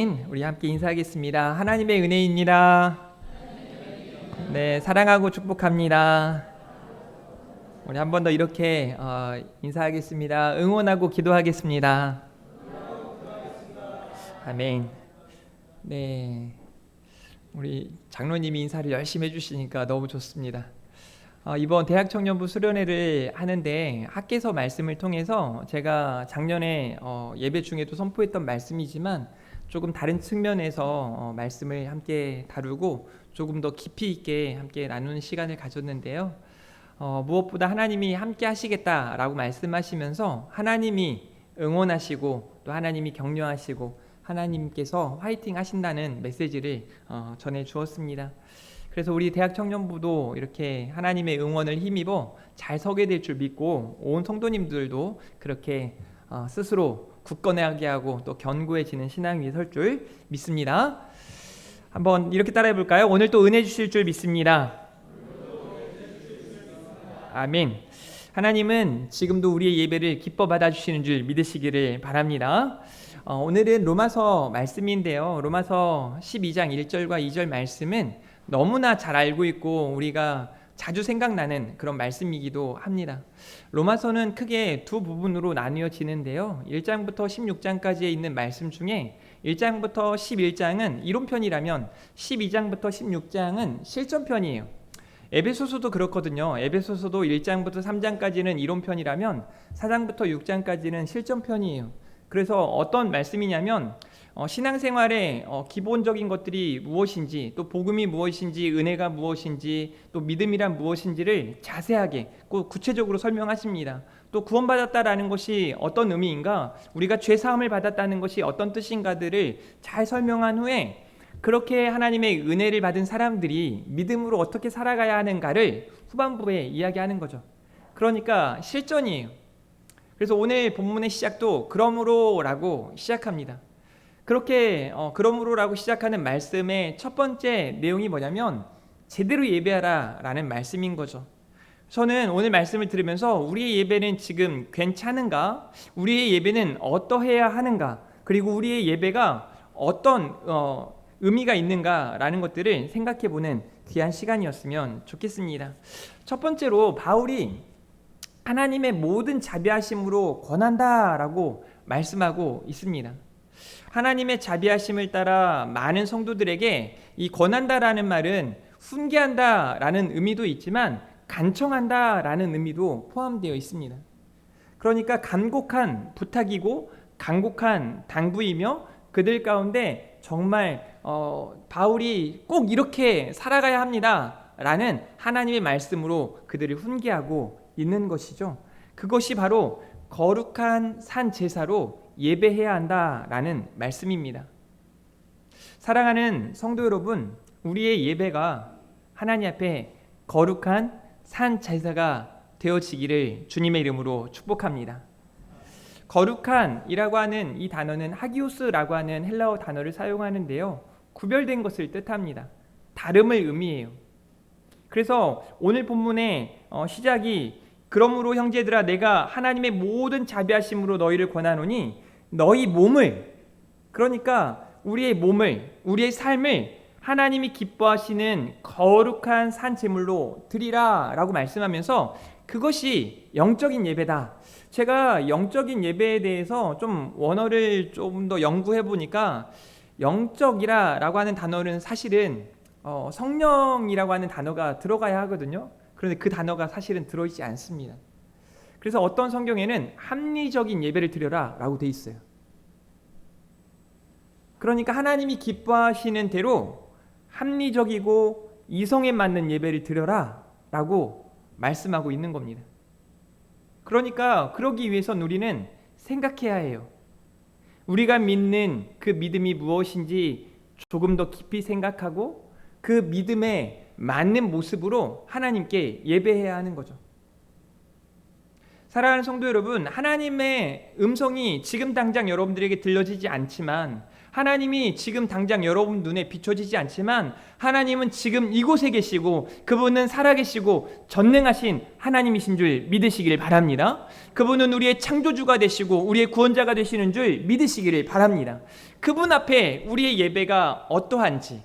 우리 함께 인사하겠습니다. 하나님의 은혜입니다. 네, 사랑하고 축복합니다. 우리 한 번 더 이렇게 인사하겠습니다. 응원하고 기도하겠습니다. 아멘. 네, 우리 장로님이 인사를 열심히 해주시니까 너무 좋습니다. 이번 대학청년부 수련회를 하는데 학개서 말씀을 통해서 제가 작년에 예배 중에도 선포했던 말씀이지만 조금 다른 측면에서 말씀을 함께 다루고 조금 더 깊이 있게 함께 나누는 시간을 가졌는데요. 무엇보다 하나님이 함께 하시겠다라고 말씀하시면서 하나님이 응원하시고 또 하나님이 격려하시고 하나님께서 화이팅 하신다는 메시지를 전해 주었습니다. 그래서 우리 대학 청년부도 이렇게 하나님의 응원을 힘입어 잘 서게 될 줄 믿고 온 성도님들도 그렇게 스스로 굳건하게 하고 또 견고해지는 신앙 위에 설 줄 믿습니다. 한번 이렇게 따라해 볼까요? 오늘 또 은혜 주실 줄 믿습니다. 아멘. 하나님은 지금도 우리의 예배를 기뻐 받아주시는 줄 믿으시기를 바랍니다. 오늘은 로마서 말씀인데요. 로마서 12장 1절과 2절 말씀은 너무나 잘 알고 있고 우리가 자주 생각나는 그런 말씀이기도 합니다. 로마서는 크게 두 부분으로 나뉘어지는데요. 1장부터 16장까지에 있는 말씀 중에 1장부터 11장은 이론편이라면 12장부터 16장은 실전편이에요. 에베소서도 그렇거든요. 에베소서도 1장부터 3장까지는 이론편이라면 4장부터 6장까지는 실전편이에요. 그래서 어떤 말씀이냐면 신앙생활의 기본적인 것들이 무엇인지, 또 복음이 무엇인지, 은혜가 무엇인지, 또 믿음이란 무엇인지를 자세하게 구체적으로 설명하십니다. 또 구원받았다라는 것이 어떤 의미인가, 우리가 죄사함을 받았다는 것이 어떤 뜻인가들을 잘 설명한 후에 그렇게 하나님의 은혜를 받은 사람들이 믿음으로 어떻게 살아가야 하는가를 후반부에 이야기하는 거죠. 그러니까 실전이에요. 그래서 오늘 본문의 시작도 그러므로라고 시작합니다. 그렇게 그러므로라고 시작하는 말씀의 첫 번째 내용이 뭐냐면 제대로 예배하라 라는 말씀인 거죠. 저는 오늘 말씀을 들으면서 우리의 예배는 지금 괜찮은가? 우리의 예배는 어떠해야 하는가? 그리고 우리의 예배가 어떤 의미가 있는가라는 것들을 생각해보는 귀한 시간이었으면 좋겠습니다. 첫 번째로 바울이 하나님의 모든 자비하심으로 권한다라고 말씀하고 있습니다. 하나님의 자비하심을 따라 많은 성도들에게 이 권한다라는 말은 훈계한다라는 의미도 있지만 간청한다라는 의미도 포함되어 있습니다. 그러니까 간곡한 부탁이고 간곡한 당부이며 그들 가운데 정말 바울이 꼭 이렇게 살아가야 합니다라는 하나님의 말씀으로 그들을 훈계하고 있는 것이죠. 그것이 바로 거룩한 산 제사로 예배해야 한다라는 말씀입니다. 사랑하는 성도 여러분, 우리의 예배가 하나님 앞에 거룩한 산 제사가 되어지기를 주님의 이름으로 축복합니다. 거룩한이라고 하는 이 단어는 하기오스라고 하는 헬라어 단어를 사용하는데요. 구별된 것을 뜻합니다. 다름을 의미해요. 그래서 오늘 본문의 시작이 그러므로 형제들아 내가 하나님의 모든 자비하심으로 너희를 권하노니 너희 몸을, 그러니까 우리의 몸을, 우리의 삶을 하나님이 기뻐하시는 거룩한 산 제물로 드리라 라고 말씀하면서 그것이 영적인 예배다. 제가 영적인 예배에 대해서 좀 원어를 좀 더 연구해 보니까 영적이라 라고 하는 단어는 사실은 성령이라고 하는 단어가 들어가야 하거든요. 그런데 그 단어가 사실은 들어있지 않습니다. 그래서 어떤 성경에는 합리적인 예배를 드려라 라고 돼 있어요. 그러니까 하나님이 기뻐하시는 대로 합리적이고 이성에 맞는 예배를 드려라 라고 말씀하고 있는 겁니다. 그러니까 그러기 위해선 우리는 생각해야 해요. 우리가 믿는 그 믿음이 무엇인지 조금 더 깊이 생각하고 그 믿음에 맞는 모습으로 하나님께 예배해야 하는 거죠. 사랑하는 성도 여러분, 하나님의 음성이 지금 당장 여러분들에게 들려지지 않지만 하나님이 지금 당장 여러분 눈에 비춰지지 않지만 하나님은 지금 이곳에 계시고 그분은 살아계시고 전능하신 하나님이신 줄 믿으시길 바랍니다. 그분은 우리의 창조주가 되시고 우리의 구원자가 되시는 줄 믿으시기를 바랍니다. 그분 앞에 우리의 예배가 어떠한지,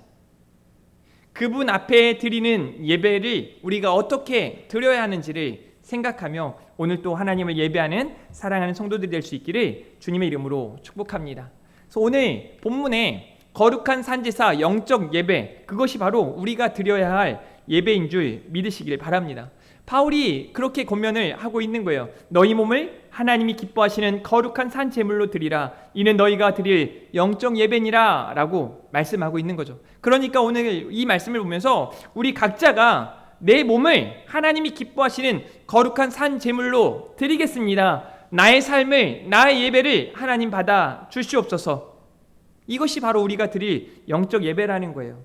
그분 앞에 드리는 예배를 우리가 어떻게 드려야 하는지를 생각하며 오늘 또 하나님을 예배하는 사랑하는 성도들이 될 수 있기를 주님의 이름으로 축복합니다. 그래서 오늘 본문에 거룩한 산제사 영적 예배, 그것이 바로 우리가 드려야 할 예배인 줄 믿으시길 바랍니다. 바울이 그렇게 권면을 하고 있는 거예요. 너희 몸을 하나님이 기뻐하시는 거룩한 산 제물로 드리라. 이는 너희가 드릴 영적 예배니라 라고 말씀하고 있는 거죠. 그러니까 오늘 이 말씀을 보면서 우리 각자가 내 몸을 하나님이 기뻐하시는 거룩한 산 제물로 드리겠습니다. 나의 삶을, 나의 예배를 하나님 받아 주시옵소서. 이것이 바로 우리가 드릴 영적 예배라는 거예요.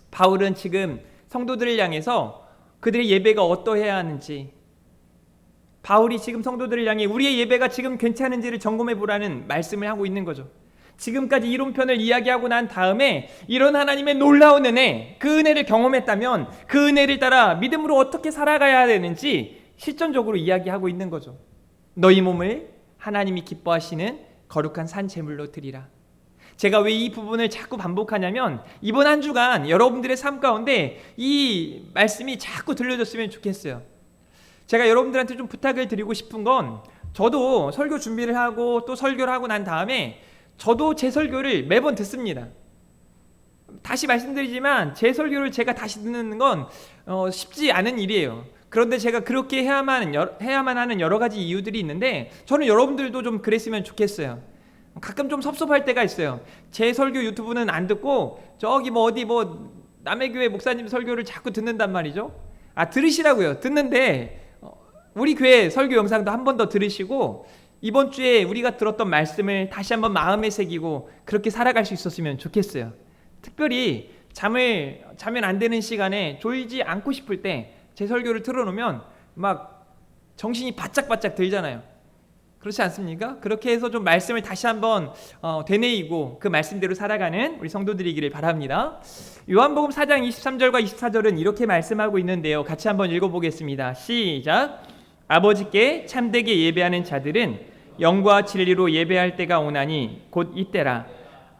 바울은 지금 성도들을 향해서 그들의 예배가 어떠해야 하는지, 바울이 지금 성도들을 향해 우리의 예배가 지금 괜찮은지를 점검해 보라는 말씀을 하고 있는 거죠. 지금까지 이론편을 이야기하고 난 다음에 이런 하나님의 놀라운 은혜, 그 은혜를 경험했다면 그 은혜를 따라 믿음으로 어떻게 살아가야 되는지 실전적으로 이야기하고 있는 거죠. 너희 몸을 하나님이 기뻐하시는 거룩한 산 제물로 드리라. 제가 왜 이 부분을 자꾸 반복하냐면 이번 한 주간 여러분들의 삶 가운데 이 말씀이 자꾸 들려줬으면 좋겠어요. 제가 여러분들한테 좀 부탁을 드리고 싶은 건, 저도 설교 준비를 하고 또 설교를 하고 난 다음에 저도 제 설교를 매번 듣습니다. 다시 말씀드리지만 제 설교를 제가 다시 듣는 건 쉽지 않은 일이에요. 그런데 제가 그렇게 해야만 하는 여러 가지 이유들이 있는데 저는 여러분들도 좀 그랬으면 좋겠어요. 가끔 좀 섭섭할 때가 있어요. 제 설교 유튜브는 안 듣고 저기 어디 남의 교회 목사님 설교를 자꾸 듣는단 말이죠. 들으시라고요. 듣는데 우리 교회 설교 영상도 한 번 더 들으시고 이번 주에 우리가 들었던 말씀을 다시 한번 마음에 새기고 그렇게 살아갈 수 있었으면 좋겠어요. 특별히 자면 안 되는 시간에 졸지 않고 싶을 때 제 설교를 틀어놓으면 막 정신이 바짝바짝 들잖아요. 그렇지 않습니까? 그렇게 해서 좀 말씀을 다시 한번 되뇌이고 그 말씀대로 살아가는 우리 성도들이기를 바랍니다. 요한복음 4장 23절과 24절은 이렇게 말씀하고 있는데요. 같이 한번 읽어보겠습니다. 시작. 아버지께 참되게 예배하는 자들은 영과 진리로 예배할 때가 오나니 곧 이때라.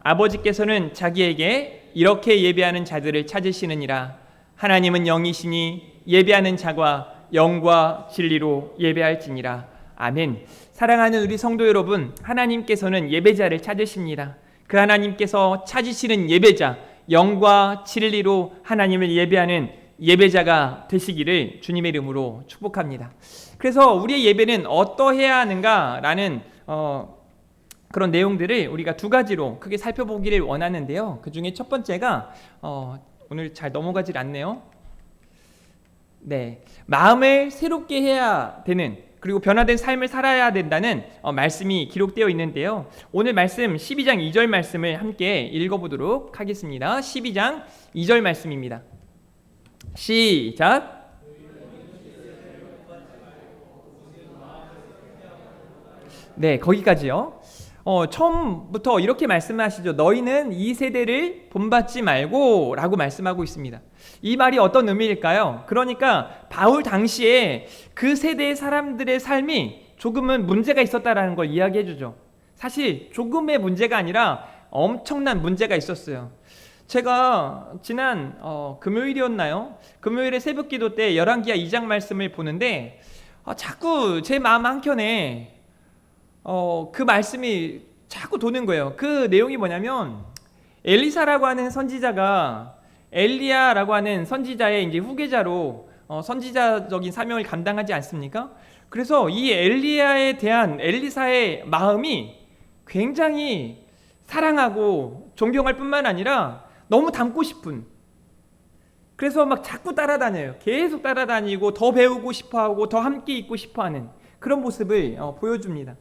아버지께서는 자기에게 이렇게 예배하는 자들을 찾으시느니라. 하나님은 영이시니 예배하는 자가 영과 진리로 예배할지니라. 아멘. 사랑하는 우리 성도 여러분, 하나님께서는 예배자를 찾으십니다. 그 하나님께서 찾으시는 예배자, 영과 진리로 하나님을 예배하는 예배자가 되시기를 주님의 이름으로 축복합니다. 그래서 우리의 예배는 어떠해야 하는가라는 그런 내용들을 우리가 두 가지로 크게 살펴보기를 원하는데요. 그 중에 첫 번째가 오늘 잘 넘어가질 않네요. 네, 마음을 새롭게 해야 되는, 그리고 변화된 삶을 살아야 된다는 말씀이 기록되어 있는데요. 오늘 말씀 12장 2절 말씀을 함께 읽어보도록 하겠습니다. 12장 2절 말씀입니다. 시작. 네, 거기까지요. 처음부터 이렇게 말씀하시죠. 너희는 이 세대를 본받지 말고 라고 말씀하고 있습니다. 이 말이 어떤 의미일까요? 그러니까 바울 당시에 그 세대의 사람들의 삶이 조금은 문제가 있었다라는 걸 이야기해 주죠. 사실 조금의 문제가 아니라 엄청난 문제가 있었어요. 제가 지난 금요일이었나요? 금요일에 새벽기도 때 열왕기하 2장 말씀을 보는데 자꾸 제 마음 한켠에 그 말씀이 자꾸 도는 거예요. 그 내용이 뭐냐면 엘리사라고 하는 선지자가 엘리야라고 하는 선지자의 이제 후계자로 선지자적인 사명을 감당하지 않습니까? 그래서 이 엘리야에 대한 엘리사의 마음이 굉장히 사랑하고 존경할 뿐만 아니라 너무 닮고 싶은, 그래서 막 자꾸 따라다녀요. 계속 따라다니고 더 배우고 싶어하고 더 함께 있고 싶어하는 그런 모습을 보여줍니다.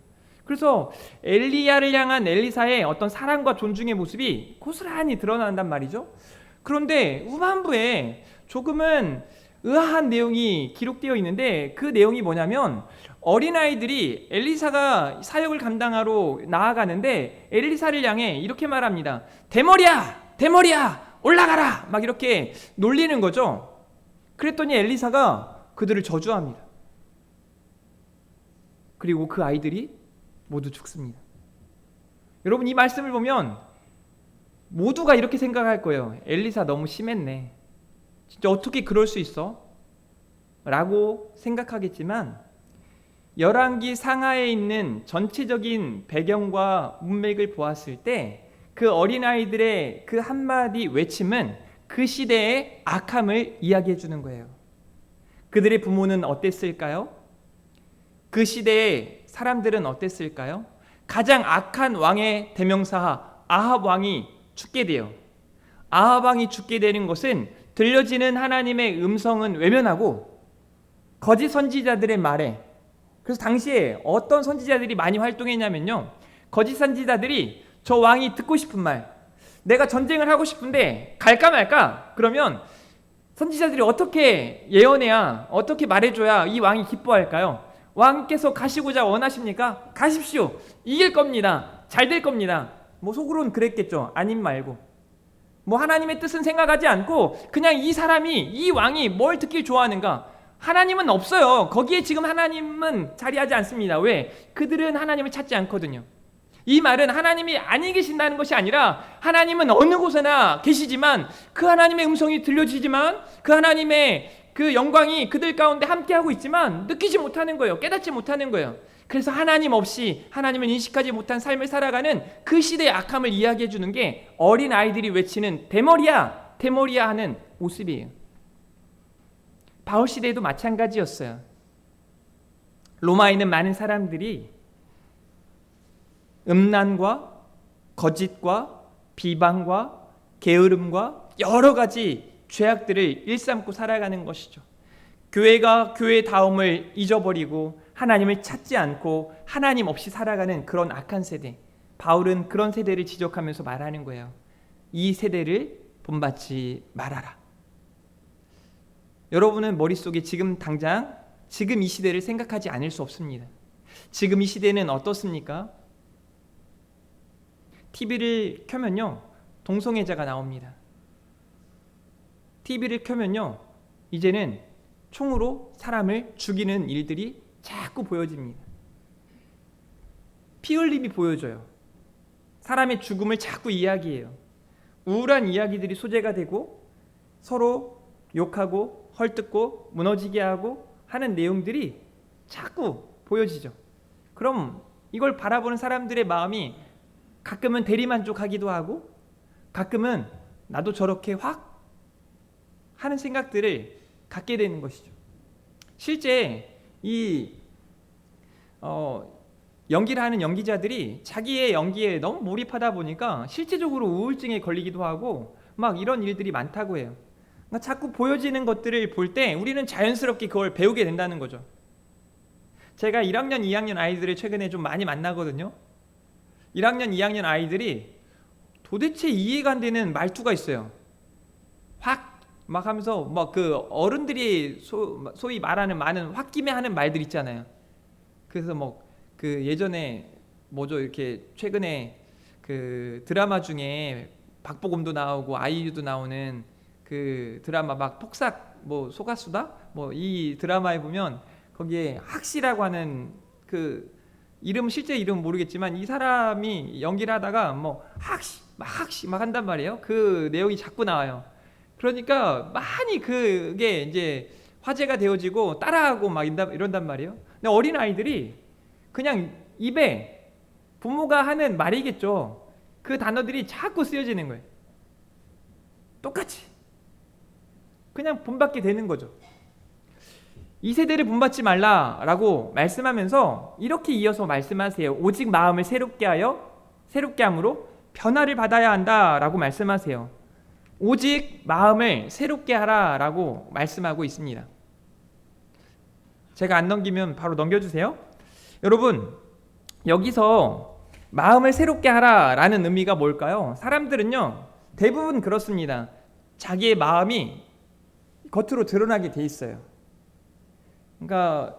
그래서 엘리야를 향한 엘리사의 어떤 사랑과 존중의 모습이 고스란히 드러난단 말이죠. 그런데 후반부에 조금은 의아한 내용이 기록되어 있는데 그 내용이 뭐냐면 어린아이들이 엘리사가 사역을 감당하러 나아가는데 엘리사를 향해 이렇게 말합니다. 대머리야! 대머리야! 올라가라! 막 이렇게 놀리는 거죠. 그랬더니 엘리사가 그들을 저주합니다. 그리고 그 아이들이 모두 죽습니다. 여러분, 이 말씀을 보면 모두가 이렇게 생각할 거예요. 엘리사 너무 심했네. 진짜 어떻게 그럴 수 있어? 라고 생각하겠지만 열왕기 상하에 있는 전체적인 배경과 문맥을 보았을 때 그 어린아이들의 그 한마디 외침은 그 시대의 악함을 이야기해 주는 거예요. 그들의 부모는 어땠을까요? 그 시대의 사람들은 어땠을까요? 가장 악한 왕의 대명사 아합 왕이 죽게 돼요. 아합 왕이 죽게 되는 것은 들려지는 하나님의 음성은 외면하고 거짓 선지자들의 말에, 그래서 당시에 어떤 선지자들이 많이 활동했냐면요, 거짓 선지자들이 저 왕이 듣고 싶은 말, 내가 전쟁을 하고 싶은데 갈까 말까, 그러면 선지자들이 어떻게 예언해야, 어떻게 말해줘야 이 왕이 기뻐할까요? 왕께서 가시고자 원하십니까? 가십시오. 이길 겁니다. 잘 될 겁니다. 뭐 속으로는 그랬겠죠. 아님 말고. 뭐 하나님의 뜻은 생각하지 않고 그냥 이 사람이, 이 왕이 뭘 듣길 좋아하는가? 하나님은 없어요. 거기에 지금 하나님은 자리하지 않습니다. 왜? 그들은 하나님을 찾지 않거든요. 이 말은 하나님이 아니 계신다는 것이 아니라 하나님은 어느 곳에나 계시지만 그 하나님의 음성이 들려지지만 그 하나님의 그 영광이 그들 가운데 함께하고 있지만 느끼지 못하는 거예요. 깨닫지 못하는 거예요. 그래서 하나님 없이 하나님을 인식하지 못한 삶을 살아가는 그 시대의 악함을 이야기해 주는 게 어린 아이들이 외치는 대머리야, 대머리야 하는 모습이에요. 바울 시대에도 마찬가지였어요. 로마에 있는 많은 사람들이 음란과 거짓과 비방과 게으름과 여러 가지 죄악들을 일삼고 살아가는 것이죠. 교회가 교회다움을 잊어버리고 하나님을 찾지 않고 하나님 없이 살아가는 그런 악한 세대. 바울은 그런 세대를 지적하면서 말하는 거예요. 이 세대를 본받지 말아라. 여러분은 머릿속에 지금 당장 지금 이 시대를 생각하지 않을 수 없습니다. 지금 이 시대는 어떻습니까? TV를 켜면요, 동성애자가 나옵니다. TV를 켜면요, 이제는 총으로 사람을 죽이는 일들이 자꾸 보여집니다. 피 흘림이 보여져요. 사람의 죽음을 자꾸 이야기해요. 우울한 이야기들이 소재가 되고 서로 욕하고 헐뜯고 무너지게 하고 하는 내용들이 자꾸 보여지죠. 그럼 이걸 바라보는 사람들의 마음이 가끔은 대리만족하기도 하고 가끔은 나도 저렇게 확 하는 생각들을 갖게 되는 것이죠. 실제 이 연기를 하는 연기자들이 자기의 연기에 너무 몰입하다 보니까 실제적으로 우울증에 걸리기도 하고 막 이런 일들이 많다고 해요. 그러니까 자꾸 보여지는 것들을 볼 때 우리는 자연스럽게 그걸 배우게 된다는 거죠. 제가 1학년, 2학년 아이들을 최근에 좀 많이 만나거든요. 1학년, 2학년 아이들이 도대체 이해가 안 되는 말투가 있어요. 확 막 하면서 막 그 어른들이 소위 말하는 많은 홧김에 하는 말들 있잖아요. 그래서 뭐 그 예전에 뭐죠, 이렇게 최근에 그 드라마 중에 박보검도 나오고 아이유도 나오는 그 드라마 막 폭삭 뭐 소가수다 뭐 이 드라마에 보면 거기에 학시라고 하는 그 이름, 실제 이름 모르겠지만 이 사람이 연기를 하다가 뭐 학시 막 한단 말이에요. 그 내용이 자꾸 나와요. 그러니까 많이 그게 이제 화제가 되어지고 따라하고 막 이런단 말이에요. 근데 어린 아이들이 그냥 입에 부모가 하는 말이겠죠. 그 단어들이 자꾸 쓰여지는 거예요. 똑같이 그냥 본받게 되는 거죠. 이 세대를 본받지 말라라고 말씀하면서 이렇게 이어서 말씀하세요. 오직 마음을 새롭게 함으로 변화를 받아야 한다라고 말씀하세요. 오직 마음을 새롭게 하라라고 말씀하고 있습니다. 제가 안 넘기면 바로 넘겨주세요. 여러분, 여기서 마음을 새롭게 하라라는 의미가 뭘까요? 사람들은요, 대부분 그렇습니다. 자기의 마음이 겉으로 드러나게 돼 있어요. 그러니까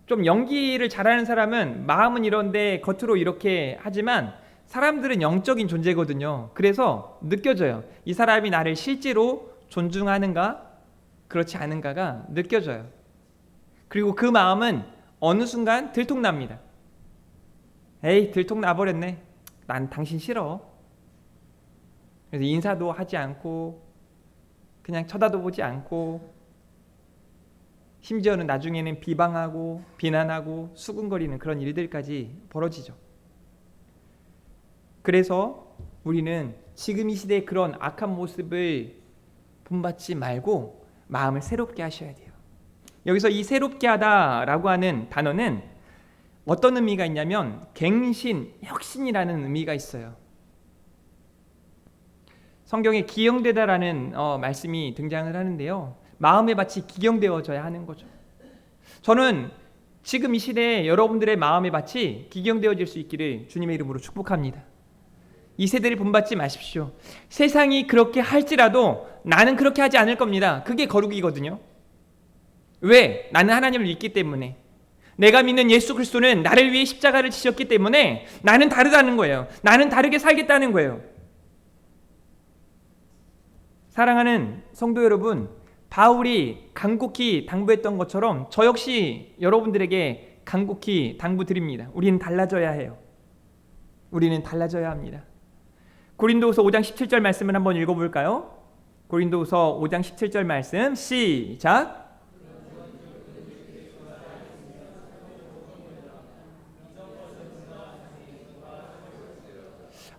좀 연기를 잘하는 사람은 마음은 이런데 겉으로 이렇게 하지만 사람들은 영적인 존재거든요. 그래서 느껴져요. 이 사람이 나를 실제로 존중하는가 그렇지 않은가가 느껴져요. 그리고 그 마음은 어느 순간 들통납니다. 에이, 들통나버렸네. 난 당신 싫어. 그래서 인사도 하지 않고 그냥 쳐다도 보지 않고 심지어는 나중에는 비방하고 비난하고 수군거리는 그런 일들까지 벌어지죠. 그래서 우리는 지금 이 시대의 그런 악한 모습을 본받지 말고 마음을 새롭게 하셔야 돼요. 여기서 이 새롭게 하다라고 하는 단어는 어떤 의미가 있냐면 갱신, 혁신이라는 의미가 있어요. 성경에 기경되다라는 말씀이 등장을 하는데요. 마음의 밭이 기경되어져야 하는 거죠. 저는 지금 이 시대에 여러분들의 마음의 밭이 기경되어질 수 있기를 주님의 이름으로 축복합니다. 이 세대를 본받지 마십시오. 세상이 그렇게 할지라도 나는 그렇게 하지 않을 겁니다. 그게 거룩이거든요. 왜? 나는 하나님을 믿기 때문에. 내가 믿는 예수 그리스도는 나를 위해 십자가를 지셨기 때문에 나는 다르다는 거예요. 나는 다르게 살겠다는 거예요. 사랑하는 성도 여러분, 바울이 간곡히 당부했던 것처럼 저 역시 여러분들에게 간곡히 당부드립니다. 우리는 달라져야 해요. 우리는 달라져야 합니다. 고린도후서 5장 17절 말씀을 한번 읽어볼까요? 고린도후서 5장 17절 말씀 시작.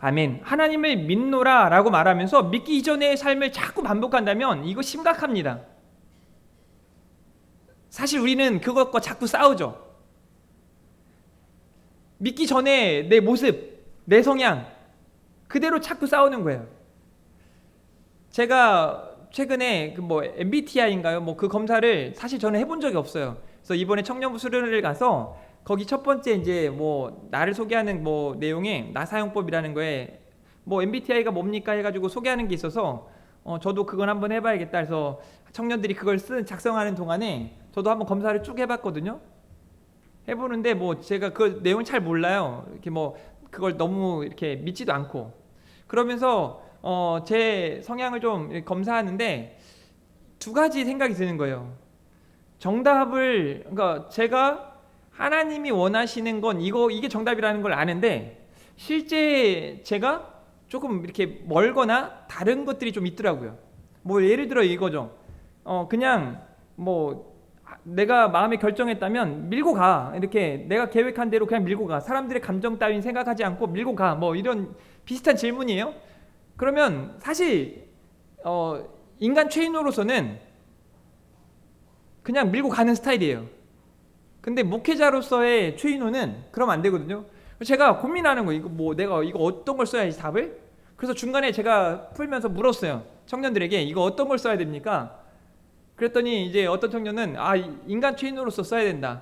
아멘. 하나님을 믿노라 라고 말하면서 믿기 이전의 삶을 자꾸 반복한다면 이거 심각합니다. 사실 우리는 그것과 자꾸 싸우죠. 믿기 전에 내 모습, 내 성향 그대로 자꾸 싸우는 거예요. 제가 최근에 MBTI인가요? 그 검사를 사실 저는 해본 적이 없어요. 그래서 이번에 청년부 수련회를 가서 거기 첫 번째 이제 나를 소개하는 내용에 나사용법이라는 거에 MBTI가 뭡니까 해가지고 소개하는 게 있어서 저도 그건 한번 해봐야겠다 해서 청년들이 그걸 작성하는 동안에 저도 한번 검사를 쭉 해봤거든요. 해보는데 제가 그 내용을 잘 몰라요. 이렇게 그걸 너무 이렇게 믿지도 않고 그러면서 제 성향을 좀 검사하는데 두 가지 생각이 드는 거예요. 정답을 그러니까 제가 하나님이 원하시는 건 이게 정답이라는 걸 아는데 실제 제가 조금 이렇게 멀거나 다른 것들이 좀 있더라고요. 예를 들어 이거죠. 그냥 내가 마음에 결정했다면 밀고 가. 이렇게 내가 계획한 대로 그냥 밀고 가. 사람들의 감정 따윈 생각하지 않고 밀고 가. 이런 비슷한 질문이에요. 그러면 사실 인간 최인호로서는 그냥 밀고 가는 스타일이에요. 근데 목회자로서의 최인호는 그러면 안 되거든요. 제가 고민하는 거예요. 내가 어떤 걸 써야지 답을? 그래서 중간에 제가 풀면서 물었어요. 청년들에게 이거 어떤 걸 써야 됩니까? 그랬더니 이제 어떤 청년은 인간 최인호로서 써야 된다.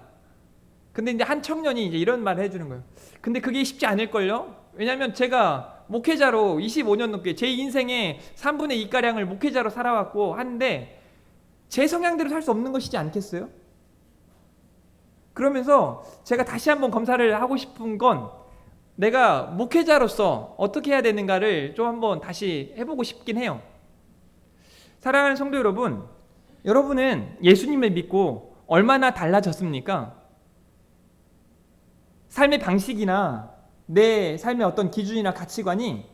근데 이제 한 청년이 이제 이런 말을 해주는 거예요. 근데 그게 쉽지 않을걸요? 왜냐면 제가 목회자로 25년 넘게 제 인생의 3분의 2가량을 목회자로 살아왔고 하는데 제 성향대로 살 수 없는 것이지 않겠어요? 그러면서 제가 다시 한번 검사를 하고 싶은 건 내가 목회자로서 어떻게 해야 되는가를 좀 한번 다시 해보고 싶긴 해요. 사랑하는 성도 여러분, 여러분은 예수님을 믿고 얼마나 달라졌습니까? 삶의 방식이나 내 삶의 어떤 기준이나 가치관이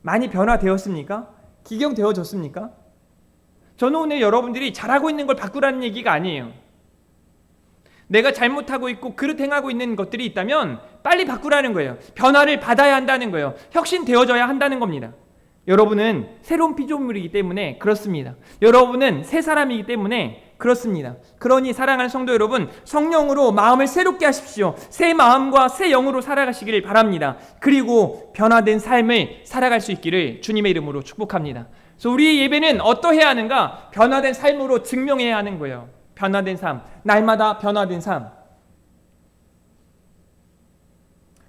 많이 변화되었습니까? 기경되어졌습니까? 저는 오늘 여러분들이 잘하고 있는 걸 바꾸라는 얘기가 아니에요. 내가 잘못하고 있고 그릇 행하고 있는 것들이 있다면 빨리 바꾸라는 거예요. 변화를 받아야 한다는 거예요. 혁신되어져야 한다는 겁니다. 여러분은 새로운 피조물이기 때문에 그렇습니다. 여러분은 새 사람이기 때문에 그렇습니다. 그러니 사랑하는 성도 여러분, 성령으로 마음을 새롭게 하십시오. 새 마음과 새 영으로 살아가시기를 바랍니다. 그리고 변화된 삶을 살아갈 수 있기를 주님의 이름으로 축복합니다. 그래서 우리의 예배는 어떠해야 하는가? 변화된 삶으로 증명해야 하는 거예요. 변화된 삶, 날마다 변화된 삶.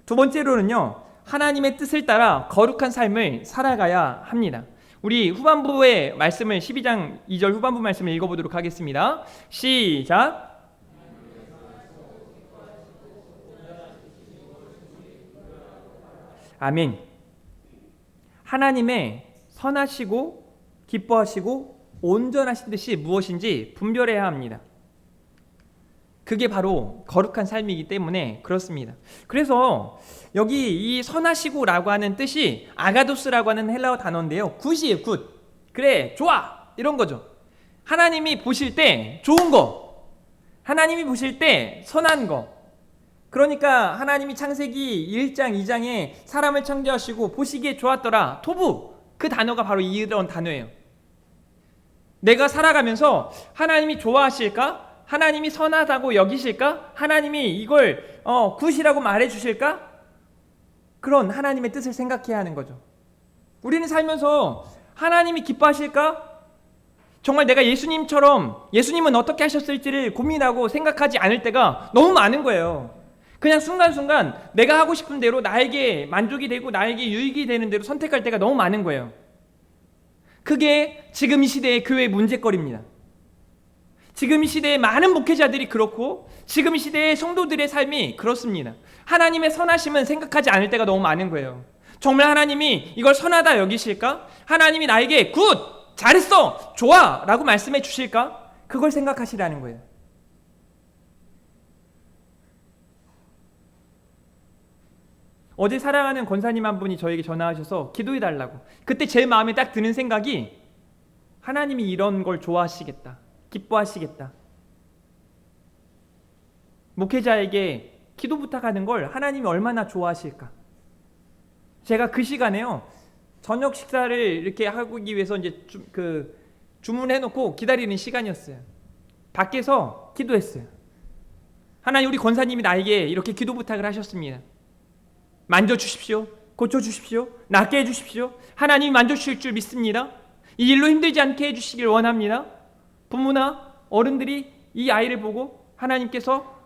두 번째로는요, 하나님의 뜻을 따라 거룩한 삶을 살아가야 합니다. 우리 후반부의 말씀을 12장 2절 후반부 말씀을 읽어보도록 하겠습니다. 시작. 아멘. 하나님의 선하시고 기뻐하시고 온전하신 뜻이 무엇인지 분별해야 합니다. 그게 바로 거룩한 삶이기 때문에 그렇습니다. 그래서 여기 이 선하시고라고 하는 뜻이 아가도스라고 하는 헬라어 단어인데요. 굿이에요, 굿. 그래, 좋아, 이런 거죠. 하나님이 보실 때 좋은 거, 하나님이 보실 때 선한 거. 그러니까 하나님이 창세기 1장 2장에 사람을 창조하시고 보시기에 좋았더라, 토부, 그 단어가 바로 이런 단어예요. 내가 살아가면서 하나님이 좋아하실까? 하나님이 선하다고 여기실까? 하나님이 이걸 굿이라고 말해 주실까? 그런 하나님의 뜻을 생각해야 하는 거죠. 우리는 살면서 하나님이 기뻐하실까? 정말 내가 예수님처럼 예수님은 어떻게 하셨을지를 고민하고 생각하지 않을 때가 너무 많은 거예요. 그냥 순간순간 내가 하고 싶은 대로 나에게 만족이 되고 나에게 유익이 되는 대로 선택할 때가 너무 많은 거예요. 그게 지금 이 시대의 교회의 문제거리입니다. 지금 이 시대의 많은 목회자들이 그렇고 지금 이 시대의 성도들의 삶이 그렇습니다. 하나님의 선하심은 생각하지 않을 때가 너무 많은 거예요. 정말 하나님이 이걸 선하다 여기실까? 하나님이 나에게 굿! 잘했어! 좋아! 라고 말씀해 주실까? 그걸 생각하시라는 거예요. 어제 사랑하는 권사님 한 분이 저에게 전화하셔서 기도해 달라고. 그때 제 마음에 딱 드는 생각이 하나님이 이런 걸 좋아하시겠다. 기뻐하시겠다. 목회자에게 기도 부탁하는 걸 하나님이 얼마나 좋아하실까. 제가 그 시간에요, 저녁 식사를 이렇게 하기 위해서 이제 주문해놓고 기다리는 시간이었어요. 밖에서 기도했어요. 하나님, 우리 권사님이 나에게 이렇게 기도 부탁을 하셨습니다. 만져주십시오. 고쳐주십시오. 낫게 해주십시오. 하나님이 만져주실 줄 믿습니다. 이 일로 힘들지 않게 해주시길 원합니다. 부모나 어른들이 이 아이를 보고 하나님께서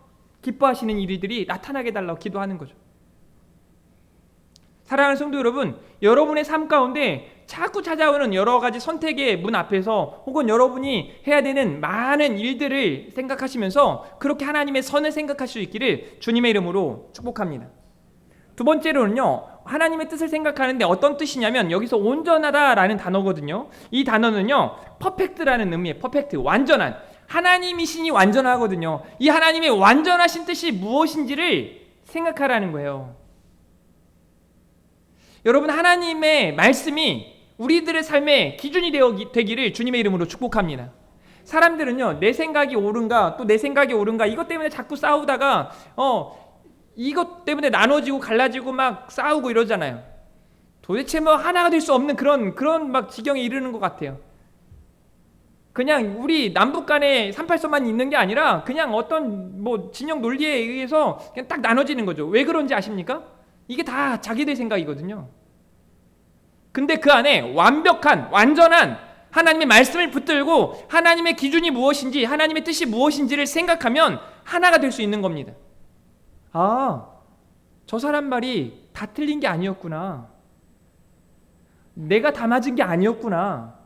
기뻐하시는 일들이 나타나게 해달라고 기도하는 거죠. 사랑하는 성도 여러분, 여러분의 삶 가운데 자꾸 찾아오는 여러 가지 선택의 문 앞에서 혹은 여러분이 해야 되는 많은 일들을 생각하시면서 그렇게 하나님의 선을 생각할 수 있기를 주님의 이름으로 축복합니다. 두 번째로는요, 하나님의 뜻을 생각하는데 어떤 뜻이냐면 여기서 온전하다라는 단어거든요. 이 단어는요, 퍼펙트라는 의미예요. 퍼펙트, 완전한. 하나님이 신이 완전하거든요. 이 하나님의 완전하신 뜻이 무엇인지를 생각하라는 거예요. 여러분, 하나님의 말씀이 우리들의 삶의 기준이 되기를 주님의 이름으로 축복합니다. 사람들은요, 내 생각이 옳은가 또 내 생각이 옳은가 이것 때문에 자꾸 싸우다가 이것 때문에 나눠지고 갈라지고 막 싸우고 이러잖아요. 도대체 뭐 하나가 될 수 없는 그런 막 지경에 이르는 것 같아요. 그냥 우리 남북 간에 38선만 있는 게 아니라 그냥 어떤 뭐 진영 논리에 의해서 그냥 딱 나눠지는 거죠. 왜 그런지 아십니까? 이게 다 자기들 생각이거든요. 근데 그 안에 완벽한, 완전한 하나님의 말씀을 붙들고 하나님의 기준이 무엇인지, 하나님의 뜻이 무엇인지를 생각하면 하나가 될 수 있는 겁니다. 아, 저 사람 말이 다 틀린 게 아니었구나. 내가 다 맞은 게 아니었구나.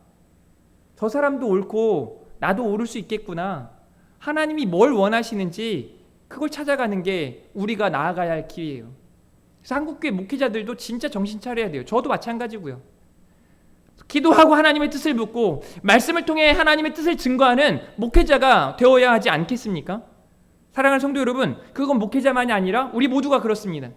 저 사람도 옳고 나도 옳을 수 있겠구나. 하나님이 뭘 원하시는지 그걸 찾아가는 게 우리가 나아가야 할 길이에요. 그래서 한국교회 목회자들도 진짜 정신 차려야 돼요. 저도 마찬가지고요. 기도하고 하나님의 뜻을 묻고 말씀을 통해 하나님의 뜻을 증거하는 목회자가 되어야 하지 않겠습니까? 사랑하는 성도 여러분, 그건 목회자만이 아니라 우리 모두가 그렇습니다.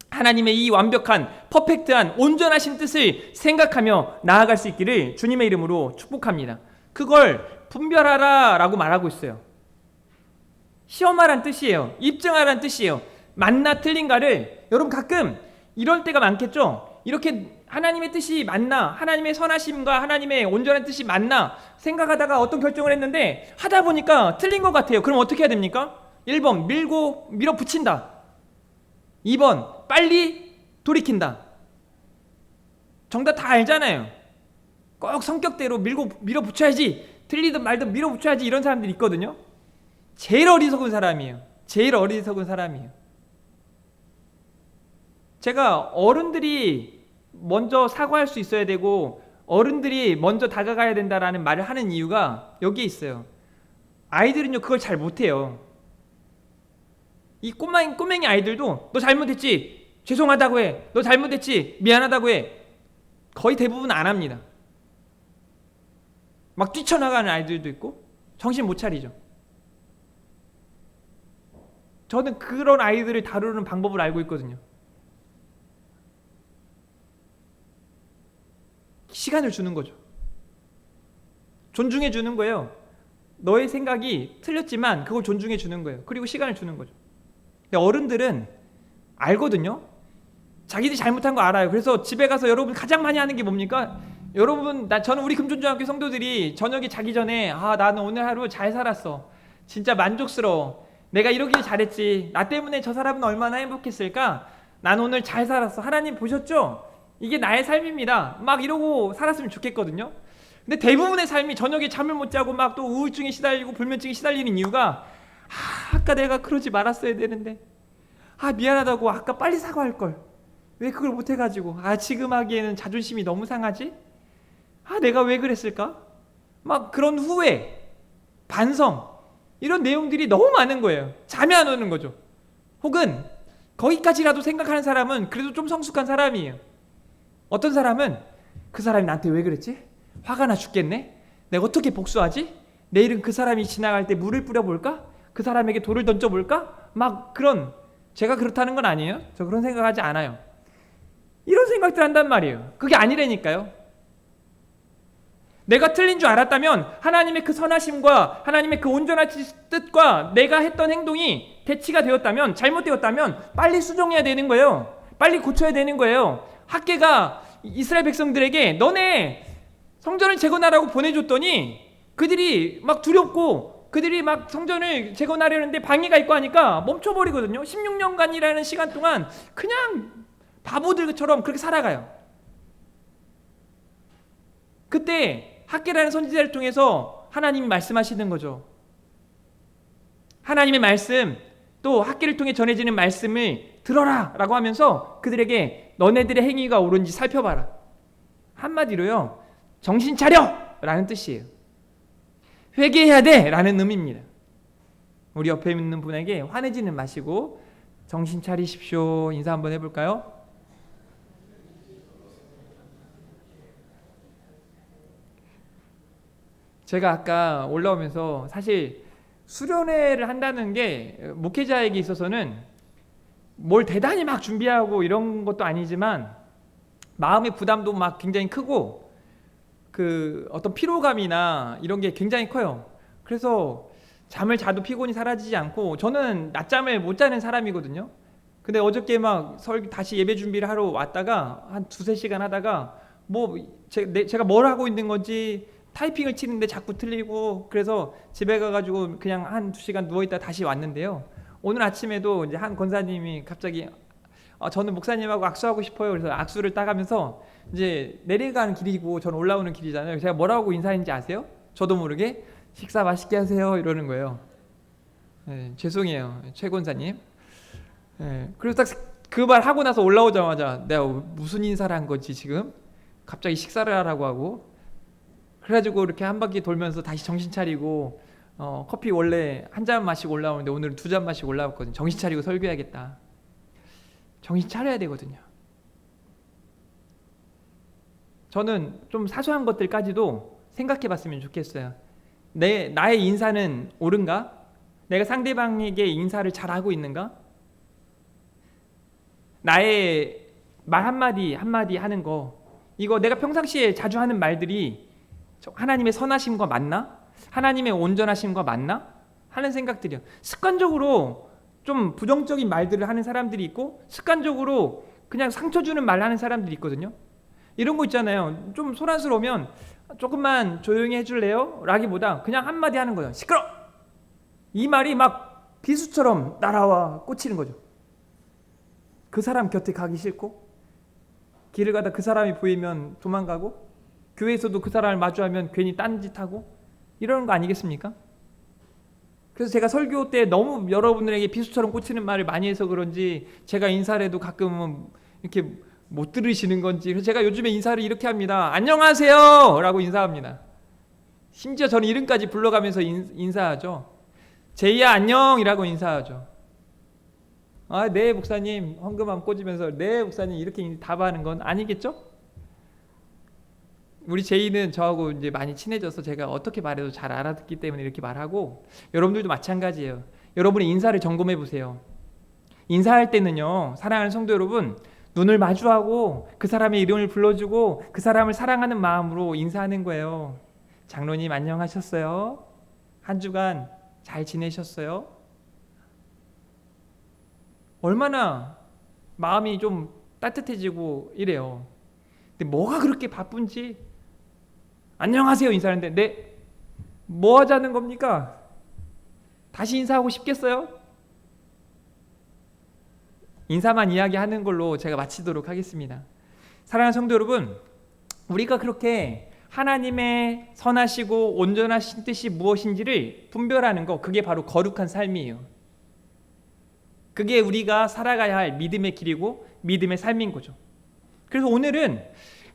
하나님의 이 완벽한, 퍼펙트한, 온전하신 뜻을 생각하며 나아갈 수 있기를 주님의 이름으로 축복합니다. 그걸 분별하라 라고 말하고 있어요. 시험하란 뜻이에요. 입증하란 뜻이에요. 맞나 틀린가를, 여러분 가끔 이럴 때가 많겠죠. 이렇게 하나님의 뜻이 맞나, 하나님의 선하심과 하나님의 온전한 뜻이 맞나 생각하다가 어떤 결정을 했는데 하다 보니까 틀린 것 같아요. 그럼 어떻게 해야 됩니까? 1번 밀어붙인다. 2번 빨리 돌이킨다. 정답 다 알잖아요. 꼭 성격대로 밀어붙여야지, 틀리든 말든 밀어붙여야지, 이런 사람들이 있거든요. 제일 어리석은 사람이에요. 제일 어리석은 사람이에요. 제가 어른들이 먼저 사과할 수 있어야 되고 어른들이 먼저 다가가야 된다라는 말을 하는 이유가 여기에 있어요. 아이들은요 그걸 잘 못해요. 이 꼬맹이 아이들도 너 잘못했지? 죄송하다고 해. 너 잘못했지? 미안하다고 해. 거의 대부분 안 합니다. 막 뛰쳐나가는 아이들도 있고 정신 못 차리죠. 저는 그런 아이들을 다루는 방법을 알고 있거든요. 시간을 주는 거죠. 존중해 주는 거예요. 너의 생각이 틀렸지만 그걸 존중해 주는 거예요. 그리고 시간을 주는 거죠. 근데 어른들은 알거든요. 자기들이 잘못한 거 알아요. 그래서 집에 가서 여러분 가장 많이 하는 게 뭡니까? 여러분, 저는 우리 금존중학교 성도들이 저녁에 자기 전에 나는 오늘 하루 잘 살았어. 진짜 만족스러워. 내가 이러길 잘했지. 나 때문에 저 사람은 얼마나 행복했을까? 난 오늘 잘 살았어. 하나님 보셨죠? 이게 나의 삶입니다. 막 이러고 살았으면 좋겠거든요. 근데 대부분의 삶이 저녁에 잠을 못 자고 막 또 우울증에 시달리고 불면증에 시달리는 이유가 아까 내가 그러지 말았어야 되는데 미안하다고 아까 빨리 사과할 걸 왜 그걸 못 해가지고 지금 하기에는 자존심이 너무 상하지? 내가 왜 그랬을까? 막 그런 후회, 반성 이런 내용들이 너무 많은 거예요. 잠이 안 오는 거죠. 혹은 거기까지라도 생각하는 사람은 그래도 좀 성숙한 사람이에요. 어떤 사람은 그 사람이 나한테 왜 그랬지? 화가 나 죽겠네? 내가 어떻게 복수하지? 내일은 그 사람이 지나갈 때 물을 뿌려볼까? 그 사람에게 돌을 던져볼까? 막 그런, 제가 그렇다는 건 아니에요. 저 그런 생각하지 않아요. 이런 생각들 한단 말이에요. 그게 아니라니까요. 내가 틀린 줄 알았다면 하나님의 그 선하심과 하나님의 그 온전한 뜻과 내가 했던 행동이 대치가 되었다면, 잘못되었다면 빨리 수정해야 되는 거예요. 빨리 고쳐야 되는 거예요. 학개가 이스라엘 백성들에게 너네 성전을 재건하라고 보내줬더니 그들이 막 두렵고 그들이 막 성전을 재건하려는데 방해가 있고 하니까 멈춰버리거든요. 16년간이라는 시간 동안 그냥 바보들처럼 그렇게 살아가요. 그때 학개라는 선지자를 통해서 하나님이 말씀하시는 거죠. 하나님의 말씀, 또 학개를 통해 전해지는 말씀을 들어라 라고 하면서 그들에게 너네들의 행위가 옳은지 살펴봐라. 한마디로요, 정신 차려! 라는 뜻이에요. 회개해야 돼! 라는 의미입니다. 우리 옆에 있는 분에게 화내지는 마시고 정신 차리십시오. 인사 한번 해볼까요? 제가 아까 올라오면서 사실 수련회를 한다는 게 목회자에게 있어서는 뭘 대단히 막 준비하고 이런 것도 아니지만 마음의 부담도 막 굉장히 크고 그 어떤 피로감이나 이런 게 굉장히 커요. 그래서 잠을 자도 피곤이 사라지지 않고, 저는 낮잠을 못 자는 사람이거든요. 근데 어저께 막 다시 예배 준비를 하러 왔다가 한 2-3시간 하다가 제가 뭘 하고 있는 건지 타이핑을 치는데 자꾸 틀리고, 그래서 집에 가가지고 그냥 1-2시간 누워있다 다시 왔는데요. 오늘 아침에도 이제 한 권사님이 갑자기 저는 목사님하고 악수하고 싶어요. 그래서 악수를 따가면서 이제 내려가는 길이고 저는 올라오는 길이잖아요. 제가 뭐라고 인사했는지 아세요? 저도 모르게 식사 맛있게 하세요 이러는 거예요. 네, 죄송해요 최 권사님. 네, 그래서 딱 그 말 하고 나서 올라오자마자 내가 무슨 인사를 한 거지 지금? 갑자기 식사를 하라고 하고. 그래가지고 이렇게 한 바퀴 돌면서 다시 정신 차리고 커피 원래 한 잔 마시고 올라오는데 오늘은 2잔 마시고 올라왔거든요. 정신 차리고 설교해야겠다. 정신 차려야 되거든요. 저는 좀 사소한 것들까지도 생각해 봤으면 좋겠어요. 나의 인사는 옳은가? 내가 상대방에게 인사를 잘하고 있는가? 나의 말 한마디 한마디 하는 거, 이거 내가 평상시에 자주 하는 말들이 하나님의 선하심과 맞나? 하나님의 온전하심과 맞나? 하는 생각들이요. 습관적으로 좀 부정적인 말들을 하는 사람들이 있고, 습관적으로 그냥 상처 주는 말 하는 사람들이 있거든요. 이런 거 있잖아요. 좀 소란스러우면 조금만 조용히 해줄래요? 라기보다 그냥 한마디 하는 거예요. 시끄러! 이 말이 막 비수처럼 날아와 꽂히는 거죠. 그 사람 곁에 가기 싫고, 길을 가다 그 사람이 보이면 도망가고, 교회에서도 그 사람을 마주하면 괜히 딴짓하고, 이러는 거 아니겠습니까? 그래서 제가 설교 때 너무 여러분들에게 비수처럼 꽂히는 말을 많이 해서 그런지 제가 인사를 해도 가끔은 이렇게 못 들으시는 건지. 그래서 제가 요즘에 인사를 이렇게 합니다. 안녕하세요 라고 인사합니다. 심지어 저는 이름까지 불러가면서 인사하죠. 제이야 안녕이라고 인사하죠. 아, 네 목사님, 헌금함 꽂으면서 네 목사님 이렇게 답하는 건 아니겠죠? 우리 제이는 저하고 이제 많이 친해져서 제가 어떻게 말해도 잘 알아듣기 때문에 이렇게 말하고, 여러분들도 마찬가지예요. 여러분의 인사를 점검해 보세요. 인사할 때는요, 사랑하는 성도 여러분, 눈을 마주하고 그 사람의 이름을 불러주고 그 사람을 사랑하는 마음으로 인사하는 거예요. 장로님 안녕하셨어요? 한 주간 잘 지내셨어요? 얼마나 마음이 좀 따뜻해지고 이래요. 근데 뭐가 그렇게 바쁜지 안녕하세요 인사하는데 네? 뭐 하자는 겁니까? 다시 인사하고 싶겠어요? 인사만 이야기하는 걸로 제가 마치도록 하겠습니다. 사랑하는 성도 여러분, 우리가 그렇게 하나님의 선하시고 온전하신 뜻이 무엇인지를 분별하는 거, 그게 바로 거룩한 삶이에요. 그게 우리가 살아가야 할 믿음의 길이고 믿음의 삶인 거죠. 그래서 오늘은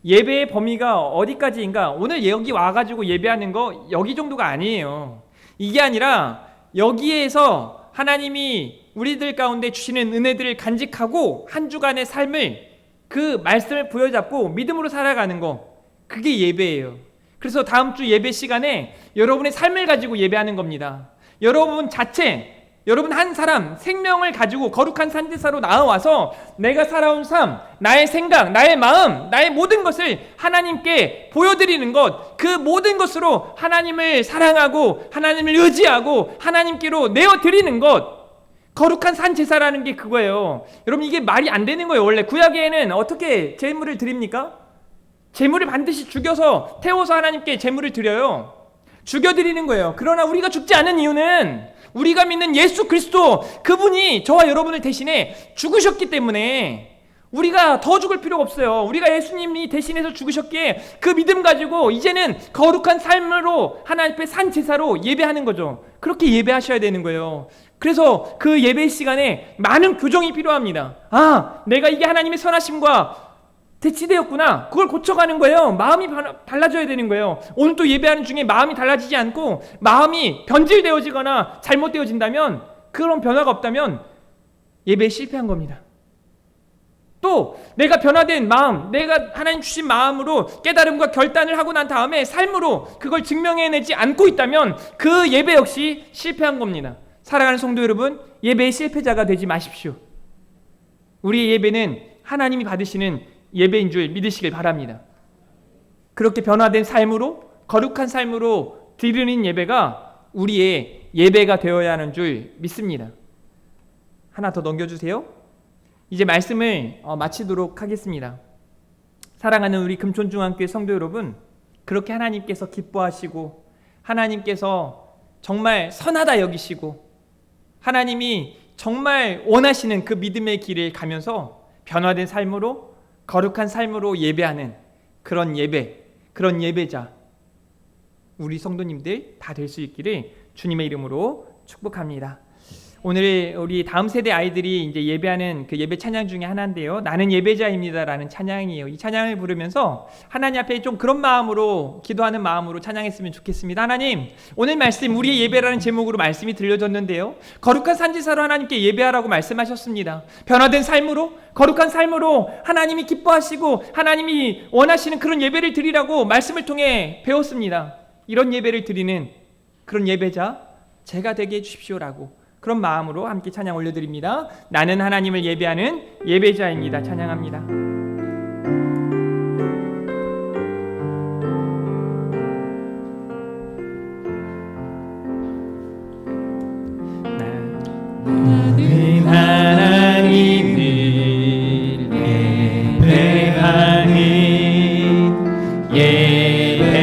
예배의 범위가 어디까지인가? 오늘 여기 와가지고 예배하는 거 여기 정도가 아니에요. 이게 아니라 여기에서 하나님이 우리들 가운데 주시는 은혜들을 간직하고 한 주간의 삶을, 그 말씀을 부여잡고 믿음으로 살아가는 거, 그게 예배예요. 그래서 다음 주 예배 시간에 여러분의 삶을 가지고 예배하는 겁니다. 여러분 자체, 여러분 한 사람 생명을 가지고 거룩한 산제사로 나와서 내가 살아온 삶, 나의 생각, 나의 마음, 나의 모든 것을 하나님께 보여드리는 것, 그 모든 것으로 하나님을 사랑하고 하나님을 의지하고 하나님께로 내어드리는 것, 거룩한 산제사라는 게 그거예요. 여러분 이게 말이 안 되는 거예요. 원래 구약에는 어떻게 제물을 드립니까? 제물을 반드시 죽여서 태워서 하나님께 제물을 드려요. 죽여드리는 거예요. 그러나 우리가 죽지 않은 이유는 우리가 믿는 예수 그리스도, 그분이 저와 여러분을 대신해 죽으셨기 때문에 우리가 더 죽을 필요가 없어요. 우리가 예수님이 대신해서 죽으셨기에 그 믿음 가지고 이제는 거룩한 삶으로 하나님 앞에 산 제사로 예배하는 거죠. 그렇게 예배하셔야 되는 거예요. 그래서 그 예배 시간에 많은 교정이 필요합니다. 아, 내가 이게 하나님의 선하심과 대치되었구나. 그걸 고쳐가는 거예요. 마음이 달라져야 되는 거예요. 오늘 또 예배하는 중에 마음이 달라지지 않고 마음이 변질되어지거나 잘못되어진다면, 그런 변화가 없다면 예배에 실패한 겁니다. 또 내가 변화된 마음, 내가 하나님 주신 마음으로 깨달음과 결단을 하고 난 다음에 삶으로 그걸 증명해내지 않고 있다면 그 예배 역시 실패한 겁니다. 사랑하는 성도 여러분, 예배의 실패자가 되지 마십시오. 우리의 예배는 하나님이 받으시는 예배인 줄 믿으시길 바랍니다. 그렇게 변화된 삶으로, 거룩한 삶으로 드리는 예배가 우리의 예배가 되어야 하는 줄 믿습니다. 하나 더 넘겨주세요. 이제 말씀을 마치도록 하겠습니다. 사랑하는 우리 금촌중앙교회 성도 여러분, 그렇게 하나님께서 기뻐하시고 하나님께서 정말 선하다 여기시고 하나님이 정말 원하시는 그 믿음의 길을 가면서 변화된 삶으로, 거룩한 삶으로 예배하는 그런 예배, 그런 예배자, 우리 성도님들 다 될 수 있기를 주님의 이름으로 축복합니다. 오늘 우리 다음 세대 아이들이 이제 예배하는 그 예배 찬양 중에 하나인데요. 나는 예배자입니다라는 찬양이에요. 이 찬양을 부르면서 하나님 앞에 좀 그런 마음으로, 기도하는 마음으로 찬양했으면 좋겠습니다. 하나님, 오늘 말씀 우리의 예배라는 제목으로 말씀이 들려졌는데요. 거룩한 산지사로 하나님께 예배하라고 말씀하셨습니다. 변화된 삶으로, 거룩한 삶으로 하나님이 기뻐하시고 하나님이 원하시는 그런 예배를 드리라고 말씀을 통해 배웠습니다. 이런 예배를 드리는 그런 예배자 제가 되게 해주십시오라고, 그런 마음으로 함께 찬양 올려드립니다. 나는 하나님을 예배하는 예배자입니다. 찬양합니다. 나는 하나님을 예배하는 예배자입니다.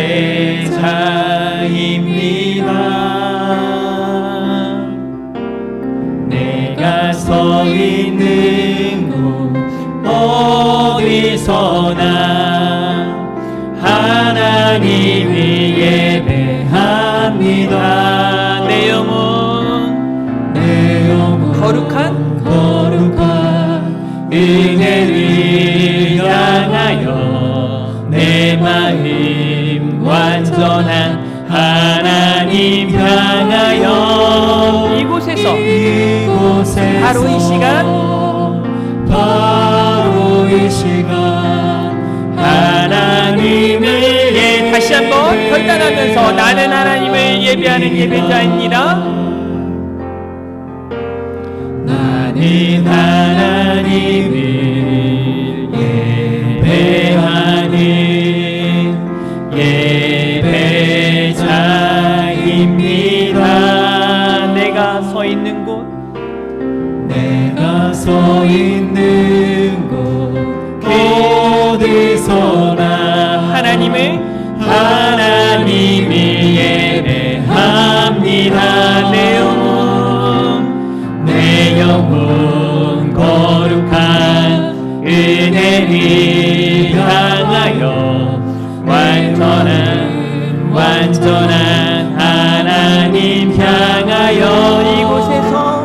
서 있는 곳 어디서나 하나님을 예배합니다. 내 영혼 거룩한 은혜를 마음 완전한 하나님 향하여 이곳에서 바로 이 시간 하나님을 다시 한번 결단하면서 나는 하나님을 예배하는 예배자입니다. 나는 하나님을 예배하는 예배자입니다. 내가 서 있는 곳 어디서나 하나님을 예배합니다. 내 영혼 거룩한 은혜를 향하여 완전한 하나님 향하여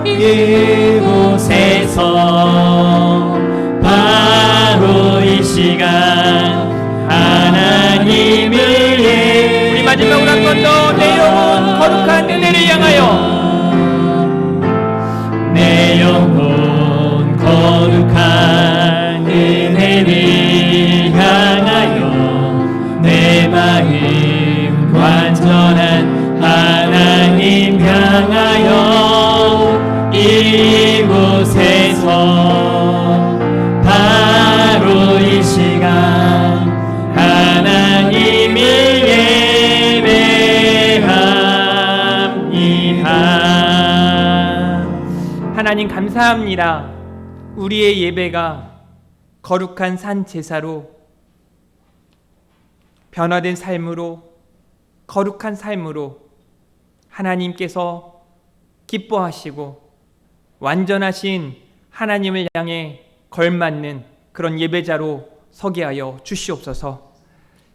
이곳에서 바로 이 시간 하나님을 우리 마지막으로 한 번 더 내 영혼 거룩한 은혜를 향하여 내 영혼 거룩한 은혜를 향하여 내 마음 완전한 하나님 향하여 이곳에서 바로 이 시간 하나님을 예배합니다. 하나님 감사합니다. 우리의 예배가 거룩한 산 제사로 변화된 삶으로 거룩한 삶으로 하나님께서 기뻐하시고 완전하신 하나님을 향해 걸맞는 그런 예배자로 서게 하여 주시옵소서.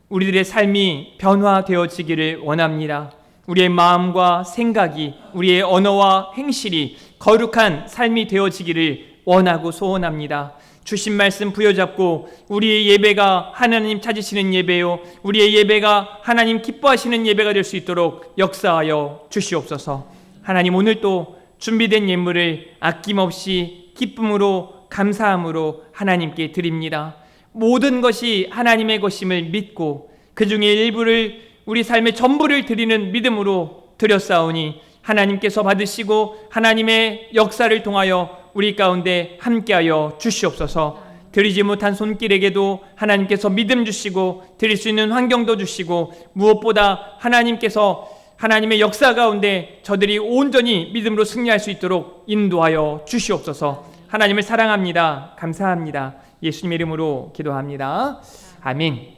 우리들의 삶이 변화되어지기를 원합니다. 우리의 마음과 생각이, 우리의 언어와 행실이 거룩한 삶이 되어지기를 원하고 소원합니다. 주신 말씀 부여잡고 우리의 예배가 하나님 찾으시는 예배요, 우리의 예배가 하나님 기뻐하시는 예배가 될 수 있도록 역사하여 주시옵소서. 하나님, 오늘 또 준비된 예물을 아낌없이 기쁨으로 감사함으로 하나님께 드립니다. 모든 것이 하나님의 것임을 믿고 그 중에 일부를 우리 삶의 전부를 드리는 믿음으로 드렸사오니 하나님께서 받으시고 하나님의 역사를 통하여 우리 가운데 함께하여 주시옵소서. 드리지 못한 손길에게도 하나님께서 믿음 주시고 드릴 수 있는 환경도 주시고 무엇보다 하나님께서 하나님의 역사 가운데 저들이 온전히 믿음으로 승리할 수 있도록 인도하여 주시옵소서. 하나님을 사랑합니다. 감사합니다. 예수님의 이름으로 기도합니다. 아멘.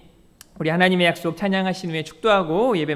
우리 하나님의 약속 찬양하신 후에 축도하고 예배